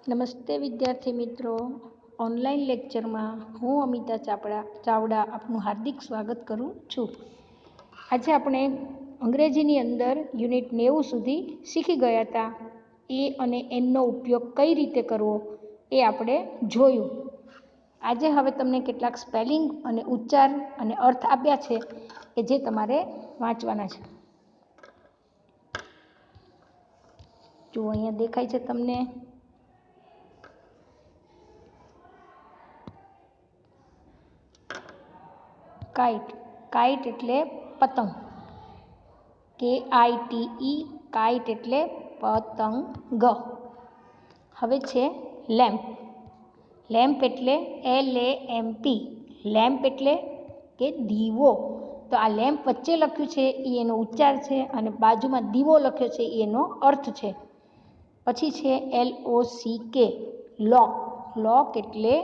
નમસ્તે વિદ્યાર્થી મિત્રો, ઓનલાઈન લેક્ચરમાં હું અમિતા ચાવડા આપનું હાર્દિક સ્વાગત કરું છું. આજે આપણે અંગ્રેજીની અંદર યુનિટ 90 સુધી શીખી ગયા હતા. એ અને એનનો ઉપયોગ કઈ રીતે કરવો એ આપણે જોયું. આજે હવે તમને કેટલાક સ્પેલિંગ અને ઉચ્ચાર અને અર્થ આપ્યા છે કે જે તમારે વાંચવાના છે. જો અહીંયા દેખાય છે તમને. કાઇટ, કાઇટ એટલે પતંગ. KITE, કાઇટ એટલે પતંગ. હવે છે લેમ્પ. લેમ્પ એટલે LAMP. લેમ્પ એટલે કે દીવો. તો આ લેમ્પ વચ્ચે લખ્યું છે એ એનો ઉચ્ચાર છે અને બાજુમાં દીવો લખ્યો છે એનો અર્થ છે. પછી છે LOCK, લોક. લોક એટલે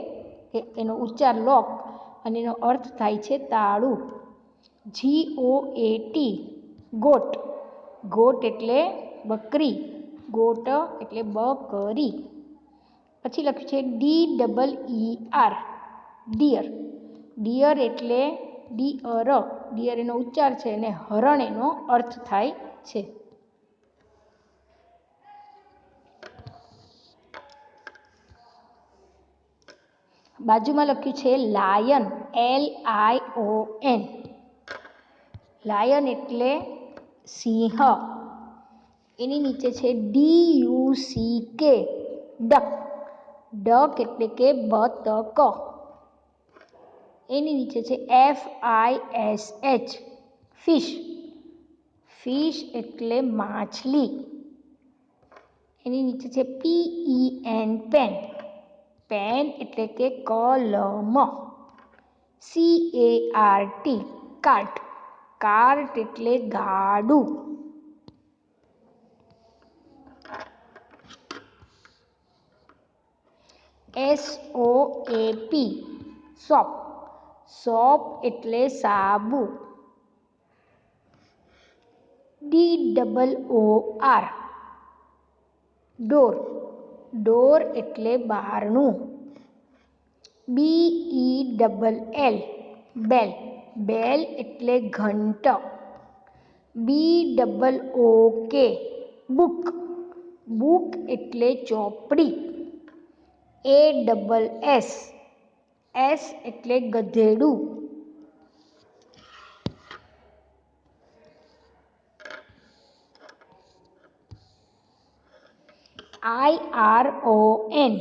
એનો ઉચ્ચાર લોક અને એનો અર્થ થાય છે તાળું. GOAT, got. ગોટ એટલે બકરી. ગોટ એટલે બકરી. પછી લખ્યું છે DEER, ડિયર. ડિયર એટલે ડિયર. ડિયર એનો ઉચ્ચાર છે અને હરણ એનો અર્થ થાય છે. બાજુમાં લખ્યું છે લાયન, LION. લાયન એટલે સિંહ. એની નીચે છે DUCK, ડક. ડક એટલે કે બતક. એની નીચે છે FISH, ફિશ. ફિશ એટલે માછલી. એની નીચે છે PEN, પેન. પેન એટલે કે કલમ. CART, cart. કાર્ટ એટલે ગાડું. SOAP, shop. સોપ એટલે સાબુ. DOOR, door. ડોર એટલે બારણું. BELL, bell. બેલ એટલે ઘંટ. BOOK, book. બુક એટલે ચોપડી. ASS, S એટલે ગધેડું. IRON,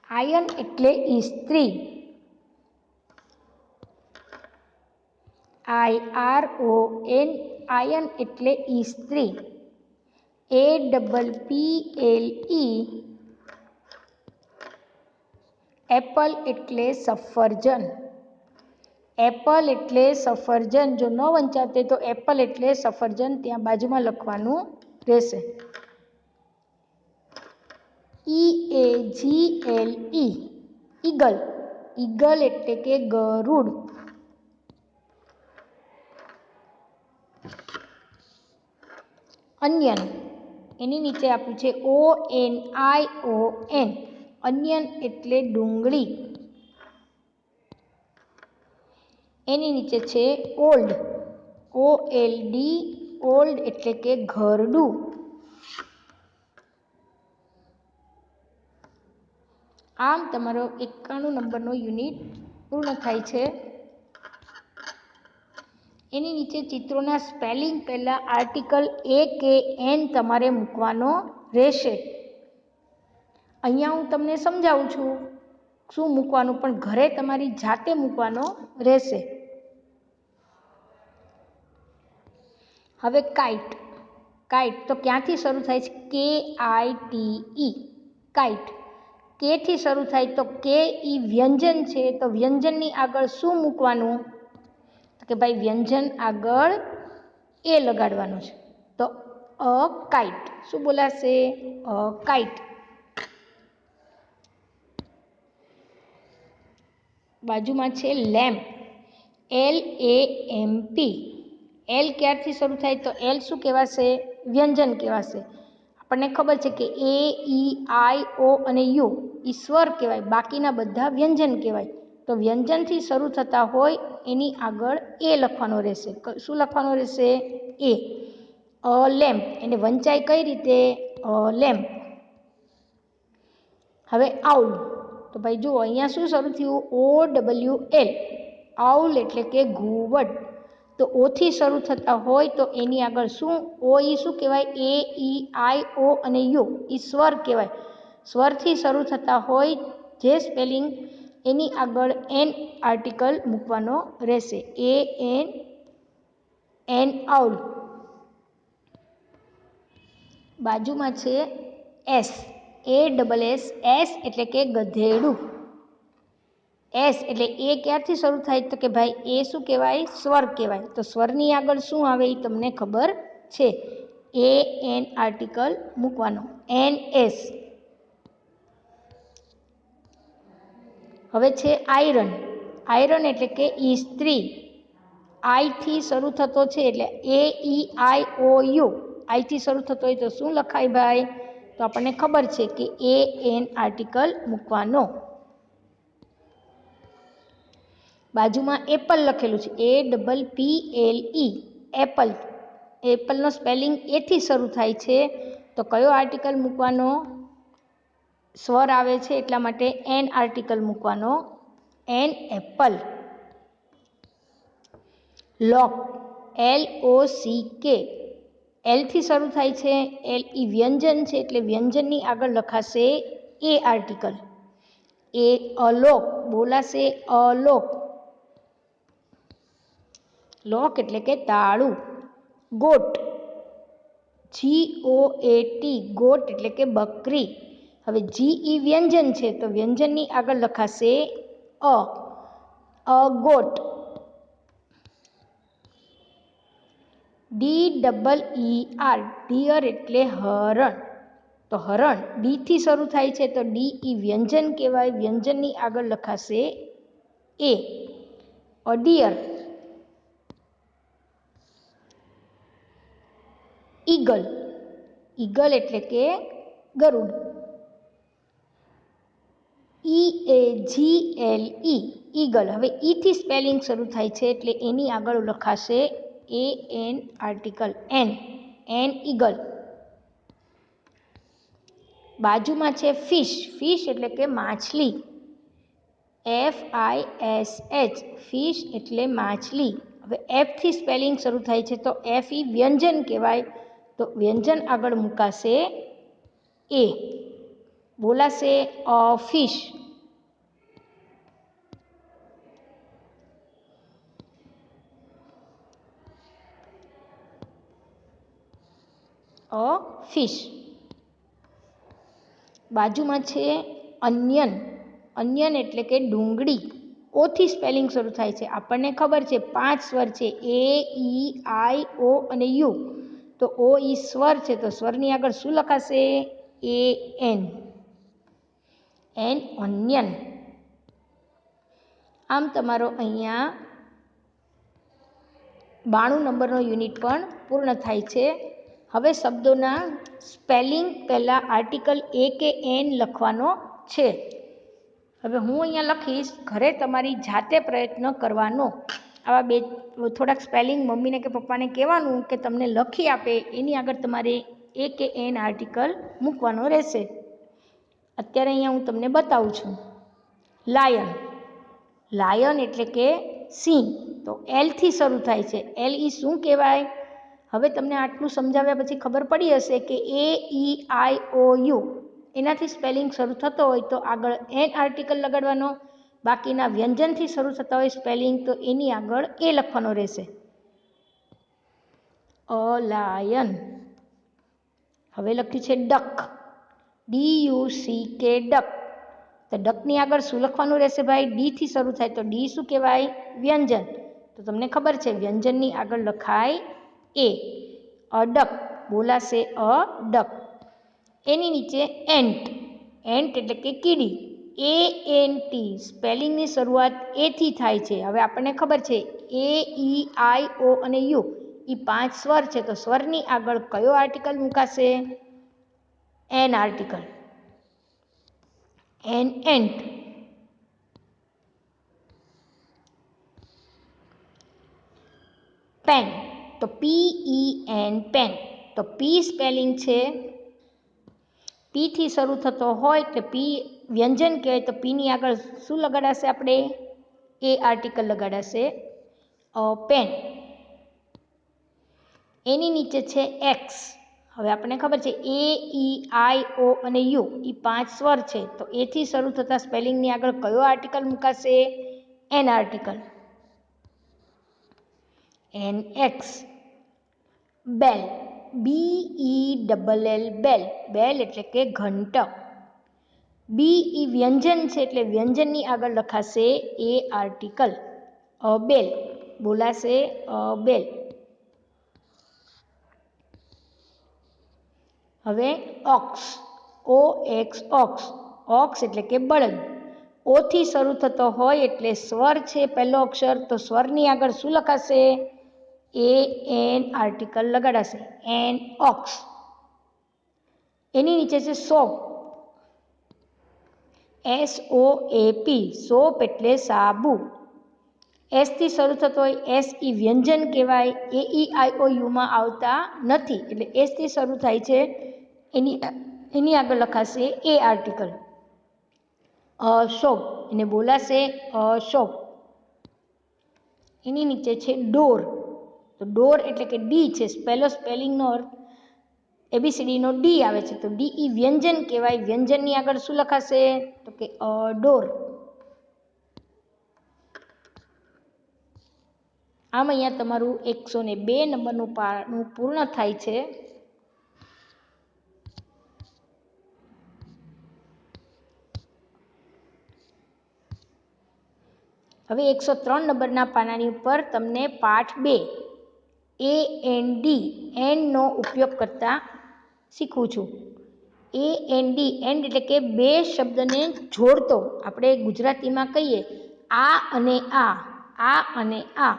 આયન એટલે ઇસ્ત્રી. IRON, આયન એટલે ઇસ્ત્રી. APPLE, એપલ એટલે સફરજન. એપલ એટલે સફરજન. જો ન વંચાતે તો એપલ એટલે સફરજન ત્યાં બાજુમાં લખવાનું રહેશે. EAGLE, eagle. ઈગલ એટલે કે ગરુડ. અન્યન. એની નીચે આપ્યું છે ONION, અન્યન એટલે ડુંગળી. એની નીચે છે ઓલ્ડ, OLD, ઓલ્ડ એટલે કે ઘરડું. આમ તમારો 91 નંબરનો યુનિટ પૂર્ણ થાય છે. એની નીચે ચિત્રોના સ્પેલિંગ પહેલાં આર્ટિકલ AKN તમારે મૂકવાનો રહેશે. અહીંયા હું તમને સમજાવું છું શું મૂકવાનું, પણ ઘરે તમારી જાતે મૂકવાનો રહેશે. હવે કાઇટ. કાઇટ તો ક્યાંથી શરૂ થાય છે? KITE, kite. કે થી શરૂ થાય તો કે ઈ વ્યંજન છે, તો વ્યંજનની આગળ શું મૂકવાનું? કે ભાઈ વ્યંજન આગળ એ લગાડવાનું છે. તો અ કાઇટ. શું બોલાશે? અ કાઇટ. બાજુમાં છે લેમ્પ, LAMP. એલ ક્યારથી શરૂ થાય તો એલ શું કહેવાશે? વ્યંજન કહેવાશે. આપણને ખબર છે કે એ, ઈ, આઈ, ઓ અને યુ એ સ્વર કહેવાય, બાકીના બધા વ્યંજન કહેવાય. તો વ્યંજનથી શરૂ થતા હોય એની આગળ એ લખવાનો રહેશે. શું લખવાનો રહેશે? એ. લેમ્પ, એને વંચાય કઈ રીતે? લેમ્પ. હવે આઉલ, તો ભાઈ જુઓ અહીંયા શું શરૂ થયું? OWL. આઉલ એટલે કે ઘુવડ. તો ઓથી શરૂ થતા હોય તો એની આગળ શું? ઓ ઈ શું કહેવાય? એ, ઈ, આઈ, ઓ અને યુ એ સ્વર કહેવાય. સ્વરથી શરૂ થતા હોય જે સ્પેલિંગ એની આગળ એન આર્ટિકલ મૂકવાનો રહેશે. An owl. બાજુમાં છે એસ. ASS. એસ એટલે કે ગધેડું. એસ એટલે એ ક્યારથી શરૂ થાય તો કે ભાઈ એ શું કહેવાય? સ્વર કહેવાય. તો સ્વરની આગળ શું આવે એ તમને ખબર છે. એન આર્ટિકલ મૂકવાનો. NS. હવે છે આયરન. આયરન એટલે કે ઇસ્ત્રી. આઈથી શરૂ થતો છે એટલે AEIOU. આઈથી શરૂ થતો હોય તો શું લખાય ભાઈ? તો આપણને ખબર છે કે એન આર્ટિકલ મૂકવાનો. બાજુમાં એપલ લખેલું છે. APPLE. એપલ. એપલનો સ્પેલિંગ એથી શરૂ થાય છે તો કયો આર્ટિકલ મૂકવાનો? સ્વર આવે છે એટલા માટે એન આર્ટિકલ મૂકવાનો. An apple. લોક. LOCK. એલથી શરૂ થાય છે. એલ ઈ વ્યંજન છે એટલે વ્યંજનની આગળ લખાશે એ આર્ટિકલ. એ અલોક બોલાશે. અલોક. લોક એટલે કે તાળું. ગોટ. GOAT. ગોટ એટલે કે બકરી. હવે GE વ્યંજન છે તો વ્યંજનની આગળ લખાશે અ ગોટ. DEER. ડિયર એટલે હરણ. તો હરણ ડીથી શરૂ થાય છે તો ડી વ્યંજન કહેવાય. વ્યંજનની આગળ લખાશે એ. ડિયર. ઈગલ. ઈગલ એટલે કે ગરુડ. EAGLE. ઈગલ. હવે ઈથી સ્પેલિંગ શરૂ થાય છે એટલે એની આગળ લખાશે એન આર્ટિકલ. N eagle. બાજુમાં છે ફિશ. ફિશ એટલે કે માછલી. FISH. ફિશ એટલે માછલી. હવે એફથી સ્પેલિંગ શરૂ થાય છે તો એફ ઈ વ્યંજન કહેવાય. તો વ્યંજન આગળ મૂકાશે એ. બોલાશે ફિશ. ફિશ. બાજુમાં છે અન્યન. અન્યન એટલે કે ડુંગળી. ઓથી સ્પેલિંગ શરૂ થાય છે. આપણને ખબર છે 5 સ્વર છે. AEIO અને યુ. તો ઓ ઈ સ્વર છે તો સ્વરની આગળ શું લખાશે? એન. ઓનિયન. આમ તમારો અહીંયા 92 નંબરનો યુનિટ પણ પૂર્ણ થાય છે. હવે શબ્દોના સ્પેલિંગ પહેલાં આર્ટિકલ એ કે એન લખવાનો છે. હવે હું અહીંયા લખીશ, ઘરે તમારી જાતે પ્રયત્ન કરવાનો. આવા થોડાક સ્પેલિંગ મમ્મીને કે પપ્પાને કહેવાનું કે તમને લખી આપે એની આગળ તમારે એ કે એન આર્ટિકલ મૂકવાનો રહેશે. અત્યારે અહીંયા હું તમને બતાવું છું. લાયન. લાયન એટલે કે સિંહ. તો એલથી શરૂ થાય છે. એલ ઈ શું કહેવાય? હવે તમને આટલું સમજાવ્યા પછી ખબર પડી હશે કે AEIOU એનાથી સ્પેલિંગ શરૂ થતો હોય તો આગળ એન આર્ટિકલ લગાડવાનો. બાકીના વ્યંજનથી શરૂ થતા હોય સ્પેલિંગ તો એની આગળ એ લખવાનો રહેશે. લાયન. હવે લખ્યું છે ડક. DUCK. ડક. તો ડકની આગળ શું લખવાનું રહેશે ભાઈ? ડીથી શરૂ થાય તો ડી શું કહેવાય? વ્યંજન. તો તમને ખબર છે વ્યંજનની આગળ લખાય એ. ડક. બોલાશે ડક. એની નીચે એન્ટ. એન્ટ એટલે કે કીડી. ANT. સ્પેલિંગની શરૂઆત એથી થાય છે. હવે આપણને ખબર છે AEIO અને યુ એ 5 સ્વર છે, તો સ્વરની આગળ કયો આર્ટિકલ મુકાશે? An article. An ant. Pen, તો PEN પેન. તો પી સ્પેલિંગ છે, પીથી શરૂ થતો હોય એટલે પી વ્યંજન કહેવાય, તો પીની આગળ શું લગાડાશે આપણે? એ આર્ટિકલ લગાડાશે, પેન. એની નીચે છે એક્સ. હવે આપણને ખબર છે AEIO અને યુ એ 5 સ્વર છે, તો એથી શરૂ થતા સ્પેલિંગની આગળ કયો આર્ટિકલ મુકાશે? An article. An axe. Bell, BELL bell. Bell એટલે કે ઘંટ. બી એ વ્યંજન છે એટલે વ્યંજનની આગળ લખાશે એ આર્ટિકલ, બેલ. બોલાશે બેલ. હવે ઓક્સ, OX ઓક્સ. ઓક્સ એટલે કે બળદ. ઓથી શરૂ થતો હોય એટલે સ્વર છે પહેલો અક્ષર, તો સ્વરની આગળ શું લખાશે? એન આર્ટિકલ લગાડાશે, એન ઓક્સ. એની નીચે છે સોપ, SOAP. સોપ એટલે સાબુ. એસથી શરૂ થતો હોય, એસ ઈ વ્યંજન કહેવાય, AEIOUમાં આવતા નથી એટલે એસથી શરૂ થાય છે, એની આગળ લખાશે એ આર્ટિકલ, શોપ. એને બોલાશે શોપ. એની નીચે છે ડોર. તો ડોર એટલે કે ડી છે, પહેલો સ્પેલિંગનો અર્થ ABCDનો ડી આવે છે, તો ડી ઈ વ્યંજન કહેવાય. વ્યંજનની આગળ શું લખાશે? તો કે ડોર. આમ અહીંયા તમારું 102 નંબરનું પાનું પૂર્ણ થાય છે. હવે 103 નંબરના પાનાની ઉપર તમને પાઠ 2 AND એન્ડનો ઉપયોગ કરતા શીખવું છું. AND એન્ડ એટલે કે બે શબ્દને જોડતો, આપણે ગુજરાતીમાં કહીએ આ અને આ,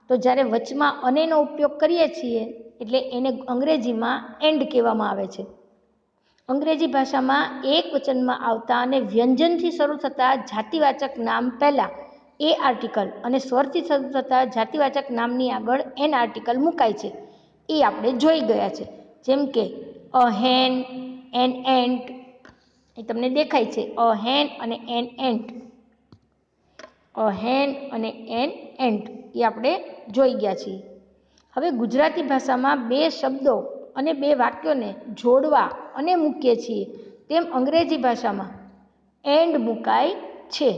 તો જ્યારે વચમાં અનેનો ઉપયોગ કરીએ છીએ એટલે એને અંગ્રેજીમાં એન્ડ કહેવામાં આવે છે. અંગ્રેજી ભાષામાં એક વચનમાં આવતા અને વ્યંજનથી શરૂ થતા જાતિવાચક નામ પહેલાં એ આર્ટિકલ અને સ્વરથી શરૂ થતા જાતિવાચક નામની આગળ એન આર્ટિકલ મુકાય છે. એ આપણે જોઈ ગયા છે. જેમ કે અ હેન, એન એન્ટ, એ તમને દેખાય છે, અ હેન અને એન એન્ટ. અ હેન અને એન એન્ટ એ આપણે જોઈ ગયા છીએ. હવે ગુજરાતી ભાષામાં બે શબ્દો અને બે વાક્યોને જોડવા અને મૂકીએ છીએ, તેમ અંગ્રેજી ભાષામાં એન્ડ મુકાય છે.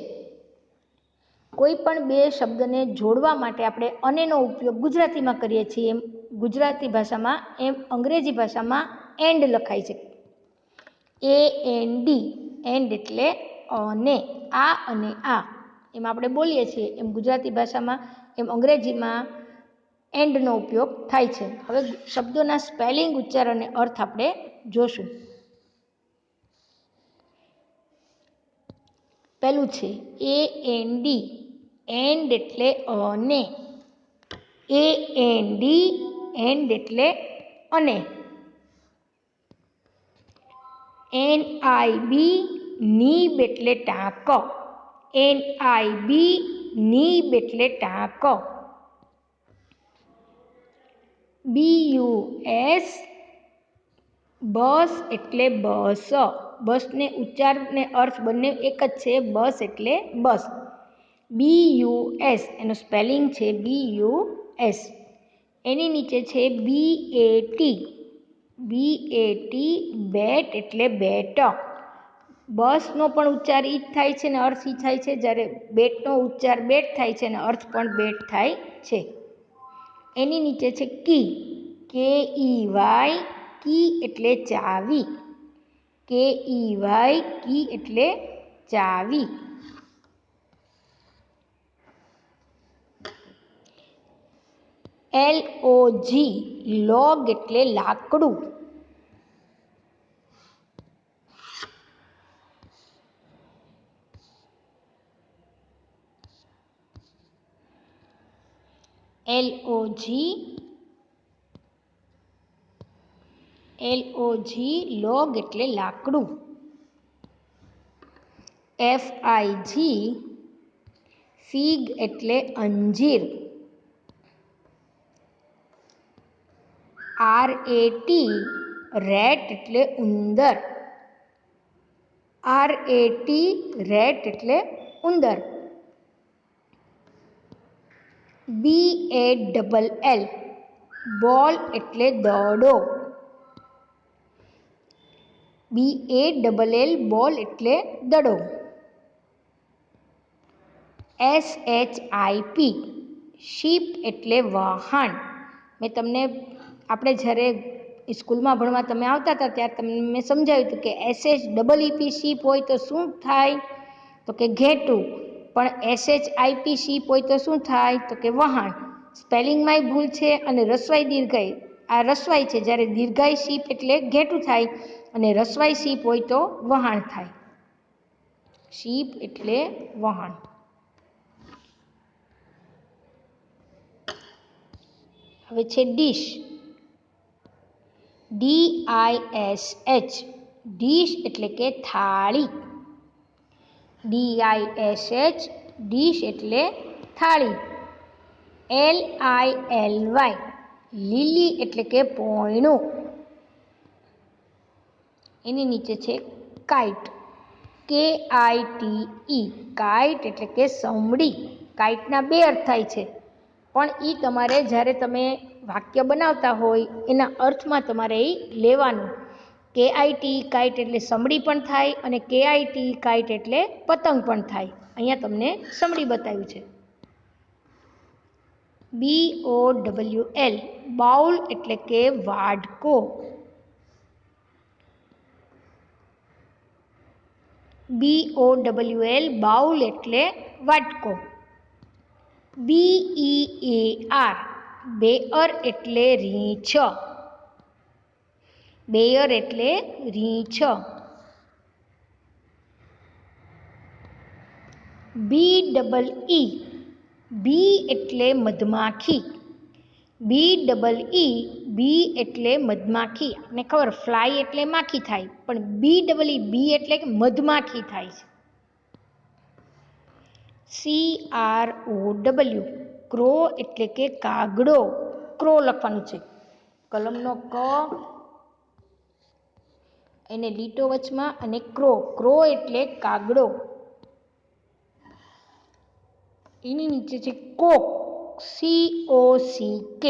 કોઈ પણ બે શબ્દને જોડવા માટે આપણે અનેનો ઉપયોગ ગુજરાતીમાં કરીએ છીએ, એમ ગુજરાતી ભાષામાં, એમ અંગ્રેજી ભાષામાં એન્ડ લખાય છે, AND. એન્ડ એટલે અને, આ અને આ, એમ આપણે બોલીએ છીએ એમ ગુજરાતી ભાષામાં, એમ અંગ્રેજીમાં એન્ડનો ઉપયોગ થાય છે. હવે શબ્દોના સ્પેલિંગ, ઉચ્ચાર અને અર્થ આપણે જોશું. પહેલું છે AND. એન્ડ એટલે અને, AND એન્ડ એટલે અને. NIB નીબ એટલે ટાંક, NIB નીબ એટલે ટાંક. BUS બસ એટલે બસ. બસને ઉચ્ચાર ને અર્થ બંને એક જ છે, બસ એટલે બસ. BUS એનો સ્પેલિંગ છે BUS. એની નીચે છે BAT. BAT બેટ એટલે બેટ. બસનો પણ ઉચ્ચાર ઈ જ થાય છે ને અર્થ ઈ થાય છે, જ્યારે બેટનો ઉચ્ચાર બેટ થાય છે અને અર્થ પણ બેટ થાય છે. એની નીચે છે કી, KEY, કી એટલે ચાવી, KEY કી એટલે ચાવી. LOG લોગ એટલે લાકડું. LOG LOG લોગ એટલે લાકડું. FIG ફીગ એટલે અંજીર. RAT રેટ એટલે ઉંદર. RAT રેટ એટલે ઉંદર. BALL બોલ એટલે દડો. BALL બોલ એટલે દડો. SHIP શીપ એટલે વાહન. મેં તમને આપણે જ્યારે સ્કૂલમાં ભણવા તમે આવતા હતા ત્યારે તમને મેં સમજાવ્યું હતું કે SHEEP શીપ હોય તો શું થાય, તો કે ઘેટું. પણ SHIP શીપ હોય તો શું થાય, તો કે વહાણ. સ્પેલિંગમાંય ભૂલ છે અને રસવાઈ દીર્ઘાઈ. આ રસવાઈ છે, જ્યારે દીર્ઘાઈ શીપ એટલે ઘેટું થાય અને રસવાઈ શીપ હોય તો વહાણ થાય. શીપ એટલે વહાણ. હવે છે ડીશ. DISH ડીશ એટલે કે થાળી. DISH ડીશ એટલે થાળી. LILY લીલી એટલે કે પોયણું. એની નીચે છે કાઇટ. KITE કાઇટ એટલે કે સમડી. કાઇટના બે અર્થ થાય છે, પણ એ તમારે જ્યારે તમે વાક્ય બનાવતા હોય એના અર્થમાં તમારે એ લેવાનું. KIT કાઇટ એટલે સમડી પણ થાય અને KIT કાઇટ એટલે પતંગ પણ થાય. અહીંયા તમને સમડી બતાવ્યું છે. BOWL બાઉલ એટલે કે વાડકો. BOWL બાઉલ એટલે વાટકો. BEAR બેઅર એટલે રીંછ. બેયર એટલે રીંછ. BEE બી એટલે મધમાખી. BEE બી એટલે મધમાખી. આપણને ખબર ફ્લાય એટલે માખી થાય, પણ BEE બી એટલે મધમાખી થાય છે. CROW ક્રો એટલે કે કાગડો. ક્રો લખવાનું છે. કલમનો ક, એને લીટો વચમાં, અને ક્રો. ક્રો એટલે કાગડો. એની નીચે છે કોક. COCK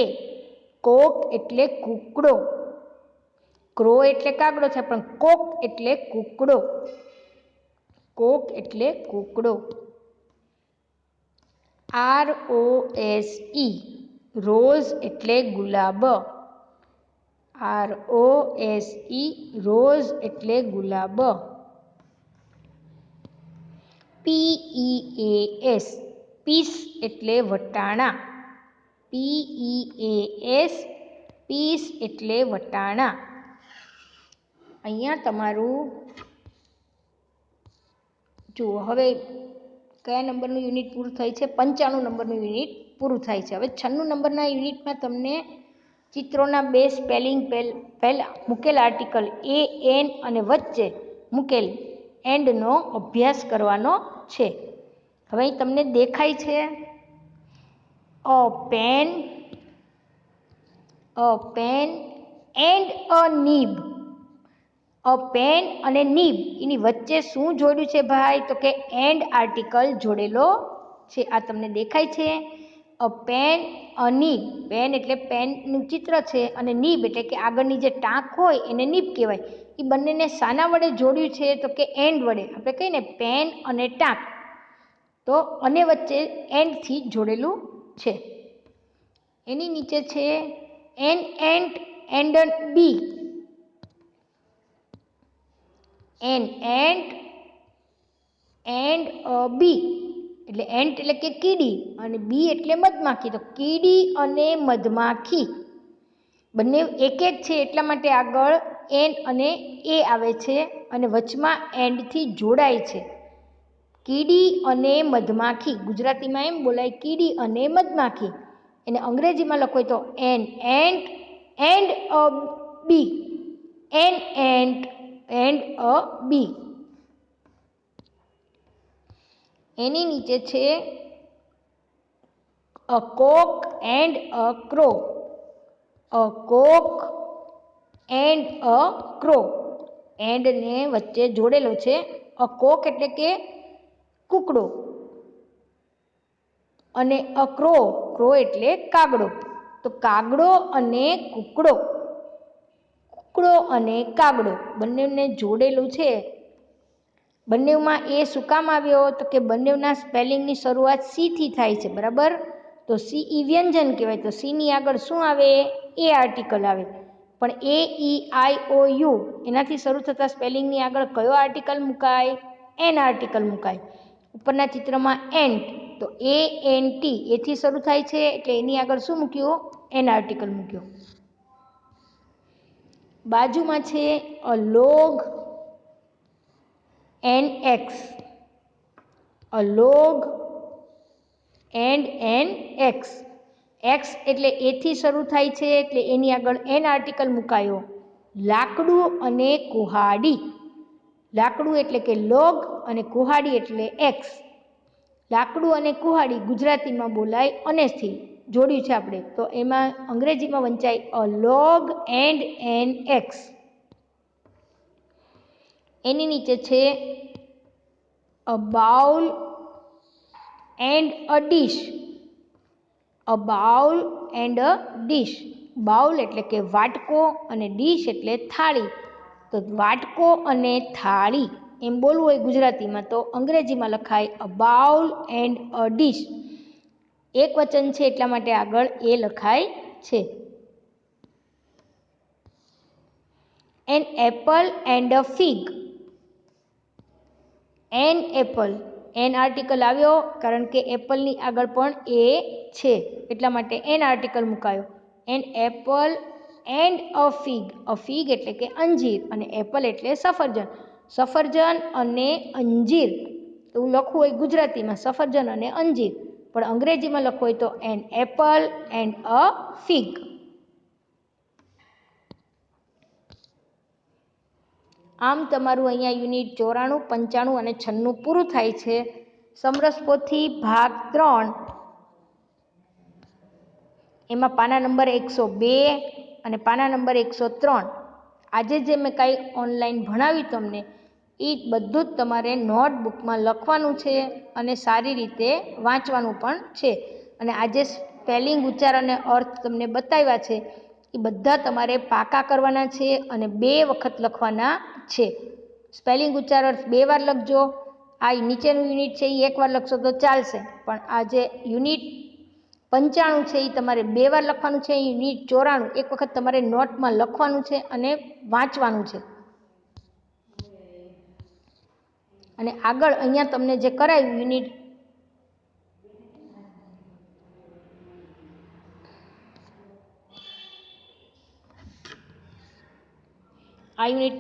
કોક એટલે કૂકડો. ક્રો એટલે કાગડો છે, પણ કોક એટલે કૂકડો. કોક એટલે કૂકડો. ROSE રોઝ એટલે ગુલાબ. ROSE રોઝ એટલે ગુલાબ. PEAS પીસ એટલે વટાણા. PEAS પીસ એટલે વટાણા. અહીંયા તમારું જુઓ. હવે કયા નંબરનું યુનિટ પૂરું થાય છે? 95 નંબરનું યુનિટ પૂરું થાય છે. હવે 96 નંબરના યુનિટમાં તમને ચિત્રોના બે સ્પેલિંગ પહેલાં મૂકેલ આર્ટિકલ AN અને વચ્ચે મૂકેલ એન્ડનો અભ્યાસ કરવાનો છે. હવે અહીં તમને દેખાય છે a pen and a nib. A pen અને નીબ એની વચ્ચે શું જોડ્યું છે ભાઈ? તો કે એન્ડ આર્ટિકલ જોડેલો છે. આ તમને દેખાય છે અ પેન અ નીબ. પેન એટલે પેનનું ચિત્ર છે અને નીબ એટલે કે આગળની જે ટાંક હોય એને નીબ કહેવાય. એ બંનેને શાના વડે જોડ્યું છે? તો કે એન્ડ વડે. આપણે કહીએ ને પેન અને ટાંક, તો અને વચ્ચે એન્ડથી જોડેલું છે. એની નીચે છે an and bee. An and bee એટલે એન્ટ એટલે કે કીડી અને બી એટલે મધમાખી. તો કીડી અને મધમાખી બંને એક જ છે, એટલા માટે આગળ એન અને એ આવે છે અને વચમાં એન્ડથી જોડાય છે. કીડી અને મધમાખી. ગુજરાતીમાં એમ બોલાય કીડી અને મધમાખી. એને અંગ્રેજીમાં લખો તો an and a bee. An ant and a bee. એની નીચે છે a cock and a crow. A cock and a crow. એન્ડને વચ્ચે જોડેલો છે. અ કોક એટલે કે કૂકડો અને અ ક્રો, ક્રો એટલે કાગડો. તો કાગડો અને કૂકડો, કૂકડો અને કાગડો બંનેને જોડેલું છે. બંનેમાં એ શું કામ આવ્યો? તો કે બંનેના સ્પેલિંગની શરૂઆત સીથી થાય છે, બરાબર? તો સી ઈ વ્યંજન કહેવાય. તો સીની આગળ શું આવે? એ આર્ટિકલ આવે. પણ એ ઈ આઈ ઓ યુ એનાથી શરૂ થતા સ્પેલિંગની આગળ કયો આર્ટિકલ મુકાય? એન આર્ટિકલ મુકાય. ઉપરના ચિત્રમાં એન્ટ, તો એ એન ટી એથી શરૂ થાય છે એટલે એની આગળ શું મૂક્યું? એન આર્ટિકલ મૂક્યો. બાજુમાં છે a log an ox. A log and an ox. Ox એટલે એથી શરૂ થાય છે એટલે એની આગળ એન આર્ટિકલ મુકાયો. લાકડું અને કુહાડી. લાકડું એટલે કે લોગ અને કુહાડી એટલે એક્સ. લાકડું અને કુહાડી ગુજરાતીમાં બોલાય અનેથી જોડ્યું છે આપણે. તો એમાં અંગ્રેજીમાં વંચાય અ લોગ એન્ડ એન એક્સ. એની નીચે છે a bowl and a dish. A bowl and a dish. Bowl એટલે કે વાટકો અને ડીશ એટલે થાળી. તો વાટકો અને થાળી એમ બોલવું હોય ગુજરાતીમાં, તો અંગ્રેજીમાં લખાય a bowl and a dish. એક વચન છે એટલા માટે આગળ એ લખાય છે. An apple and a fig. An apple, an article આવ્યો કારણ કે એપલની આગળ પણ એ છે એટલા માટે એન આર્ટિકલ મુકાયો. An apple and a fig. A fig એટલે કે અંજીર અને એપલ એટલે સફરજન. સફરજન અને અંજીર એવું લખવું હોય ગુજરાતીમાં સફરજન અને અંજીર, પણ અંગ્રેજીમાં લખવું હોય તો an apple and a fig. આમ તમારું અહીંયા યુનિટ 94, 95 અને 96 પૂરું થાય છે. સમરસ પોથી ભાગ 3 એમાં પાના નંબર 102 અને પાના નંબર 103. આજે જે મેં કાંઈ ઓનલાઈન ભણાવ્યું તમને એ બધું જ તમારે નોટબુકમાં લખવાનું છે અને સારી રીતે વાંચવાનું પણ છે. અને આજે સ્પેલિંગ, ઉચ્ચાર અને અર્થ તમને બતાવ્યા છે એ બધા તમારે પાકા કરવાના છે અને 2 વખત લખવાના છે. સ્પેલિંગ, ઉચ્ચાર, અર્થ 2 વાર લખજો. આ નીચેનું યુનિટ છે એ 1 વાર લખશો તો ચાલશે, પણ આ જે યુનિટ 95 છે એ તમારે 2 વાર લખવાનું છે. યુનિટ 94 એક વખત તમારે નોટમાં લખવાનું છે અને વાંચવાનું છે. અને આગળ અહીંયા તમને જે કરાયું યુનિટ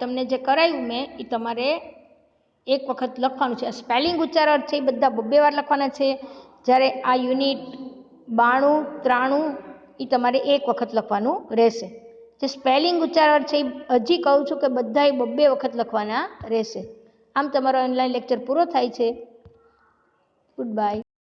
તમને જે કરાયું મેં એ તમારે 1 વખત લખવાનું છે. સ્પેલિંગ, ઉચ્ચાર, અર્થ છે એ બધા 2 વાર લખવાના છે. જ્યારે આ યુનિટ 92, 93 એ તમારે 1 વખત લખવાનું રહેશે. જે સ્પેલિંગ, ઉચ્ચાર, અર્થ છે એ હજી કહું છું કે બધાએ 2 વખત લખવાના રહેશે. આમ તમારો ઓનલાઈન લેક્ચર પૂરો થાય છે. Good bye.